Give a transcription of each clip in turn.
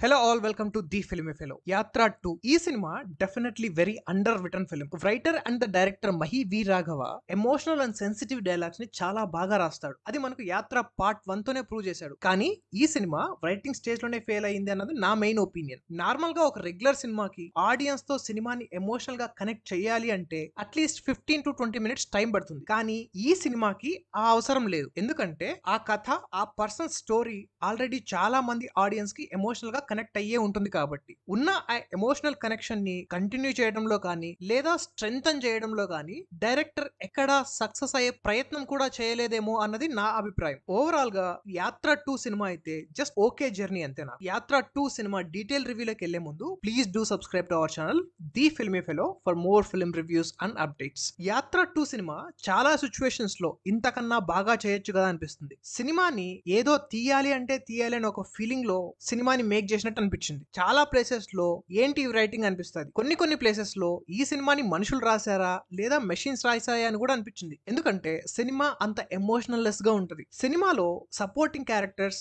Hello all, welcome to the film fellow. Yatra 2 ఈ సినిమా definitely very under written film. Writer and the director Mahi V Raghava emotional and sensitive dialogues ని చాలా బాగా రాస్తాడు. అది మనకు యాత్ర పార్ట్ 1 తోనే ప్రూవ్ చేశాడు. కానీ ఈ సినిమా రైటింగ్ స్టేజ్ లోనే ఫెయిల్ అయింది అన్నది నా మెయిన్ ఒపీనియన్. నార్మల్ గా ఒక రెగ్యులర్ సినిమాకి ఆడియన్స్ తో సినిమాని ఎమోషనల్ గా కనెక్ట్ చేయాలి అంటే అట్లీస్ట్ 15 to 20 minutes టైం పడుతుంది. కానీ ఈ సినిమాకి ఆ అవసరం లేదు. ఎందుకంటే ఆ కథ, ఆ పర్సన్ స్టోరీ ఆల్రెడీ చాలా మంది ఆడియన్స్ కి ఎమోషనల్ గా కనెక్ట్ అయ్యే ఉంటుంది. కాబట్టి ఉన్న ఆ ఎమోషనల్ కనెక్షన్ ని కంటిన్యూ చేయడంలో కానీ లేదా స్ట్రెంగ్తన్ చేయడంలో కానీ డైరెక్టర్ ఎక్కడా సక్సెస్ అయ్యే ప్రయత్నం కూడా చేయలేదేమో అన్నది నా అభిప్రాయం. ఓవరాల్ గా యాత్ర 2 సినిమా అయితే జస్ట్ ఓకే జర్నీ అంతేనా. యాత్ర 2 సినిమా డీటెయిల్ రివ్యూలోకి వెళ్లే ముందు please do subscribe to our channel the filmy fellow for more film reviews and updates. యాత్ర 2 సినిమా చాలా సిచ్యువేషన్స్ లో ఇంతకన్నా బాగా చేయొచ్చు కదా అనిపిస్తుంది. సినిమాని ఏదో తీయాలి అంటే తీయాలి అని ఒక ఫీలింగ్ లో సినిమాని మేక్ చేసినట్టు అనిపించింది. చాలా ప్లేసెస్ లో ఏంటి రైటింగ్ అనిపిస్తుంది. కొన్ని ప్లేసెస్ లో ఈ సినిమాని మనుషులు రాశారా లేదా మెషిన్స్ రాసాయా అని కూడా అనిపించింది. ఎందుకంటే సినిమా అంత ఎమోషనల్ లెస్ గా ఉంటది. సినిమాలో supporting characters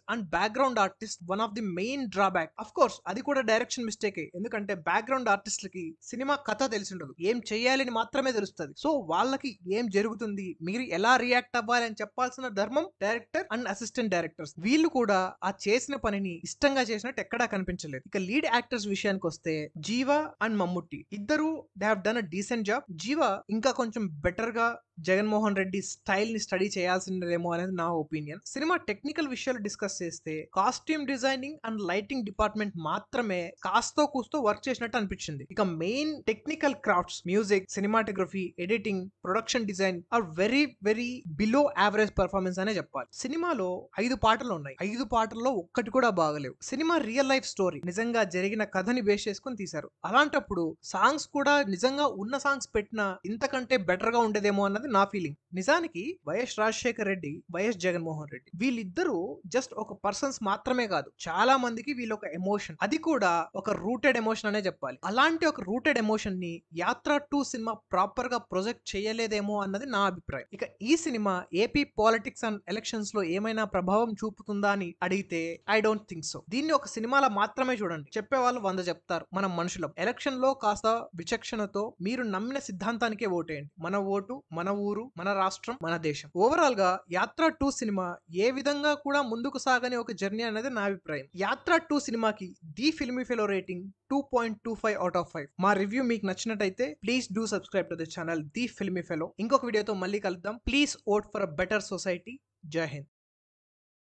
and background artist one of the main drawback. Of course అది కూడా డైరెక్షన్ మిస్టేక్. ఎందుకంటే బ్యాక్గ్రౌండ్ ఆర్టిస్టులకి సినిమా కథ తెలిసి ఉండదు, ఏం చేయాలని మాత్రమే తెలుస్తుంది. సో వాళ్ళకి ఏం జరుగుతుంది, మీరు ఎలా రియాక్ట్ అవ్వాలి అని చెప్పాల్సిన ధర్మం డైరెక్టర్ అండ్ అసిస్టెంట్ డైరెక్టర్స్. వీళ్ళు కూడా ఆ చేసిన పనిని ఇష్టంగా చేసినట్టు ఎక్కడా కనిపించలేదు. ఇక లీడ్ యాక్టర్స్ విషయానికి వస్తే జీవా అండ్ మమ్ముట్టి ఇద్దరు they have done a decent job. Jiiva ఇంకా కొంచెం బెటర్ గా జగన్మోహన్ రెడ్డి స్టైల్ ని స్టడీ చేయాల్సిందేమో అనేది నా ఒపీనియన్. సినిమా టెక్నికల్ విషయాలు డిస్కస్ చేస్తే costume designing and lighting department మాత్రమే కాస్తో కూస్తో వర్క్ చేసినట్టు అనిపించింది. ఇక main technical crafts, music, cinematography, editing, production design are very below average performance అనే చెప్పాలి. సినిమాలో 5 పాటలు ఉన్నాయి. 5 పాటల్లో ఒక్కటి కూడా బాగలేవు. సినిమా రియల్ లైఫ్ స్టోరీ, నిజంగా జరిగిన కథని బేస్ చేసుకుని తీశారు. అలాంటప్పుడు సాంగ్స్ కూడా నిజంగా ఉన్న సాంగ్స్ పెట్టినా ఇంతకంటే బెటర్ గా ఉండేదేమో అన్నది నా ఫీలింగ్. నిజానికి వైఎస్ రాజశేఖర్ రెడ్డి, వైఎస్ జగన్మోహన్ రెడ్డి వీళ్ళిద్దరూ జస్ట్ ఒక పర్సన్స్ మాత్రమే కాదు, చాలా మందికి వీళ్ళు ఒక ఎమోషన్. అది కూడా ఒక రూటెడ్ ఎమోషన్ అనే చెప్పాలి. అలాంటి ఒక రూటెడ్ ఎమోషన్ ని యాత్ర 2 సినిమా ప్రాపర్ గా ప్రొజెక్ట్ చేయలేదేమో అన్నది నా అభిప్రాయం. ఇక ఈ cinema AP politics and elections లో ఏమైనా ప్రభావం చూపుతుందా అని అడిగితే ఐ డోంట్ థింక్ సో. దీన్ని ఒక సినిమాలో మాత్రమే చూడండి. చెప్పేవాళ్ళు 100 చెప్తారు. మనం మనుషులం. ఎలక్షన్ లో కాస్త విచక్షణతో మీరు నమ్మిన సిద్ధాంతానికే ఓటేయండి. మన ఓటు, మన ఊరు, మన రాష్ట్రం, మన దేశం. ఓవరాల్ గా యాత్ర 2 సినిమా ఏ విధంగా కూడా ముందుకు సాగని ఒక జర్నీ అనేది నా అభిప్రాయం. యాత్ర 2 సినిమాకి the filmy fellow rating 2.25 out of 5. మా రివ్యూ మీకు నచ్చినట్టయితే please do subscribe to the channel the filmy fellow. ఇంకొక వీడియోతో మళ్ళీ కలుద్దాం. Please vote for a better society. జై హింద్.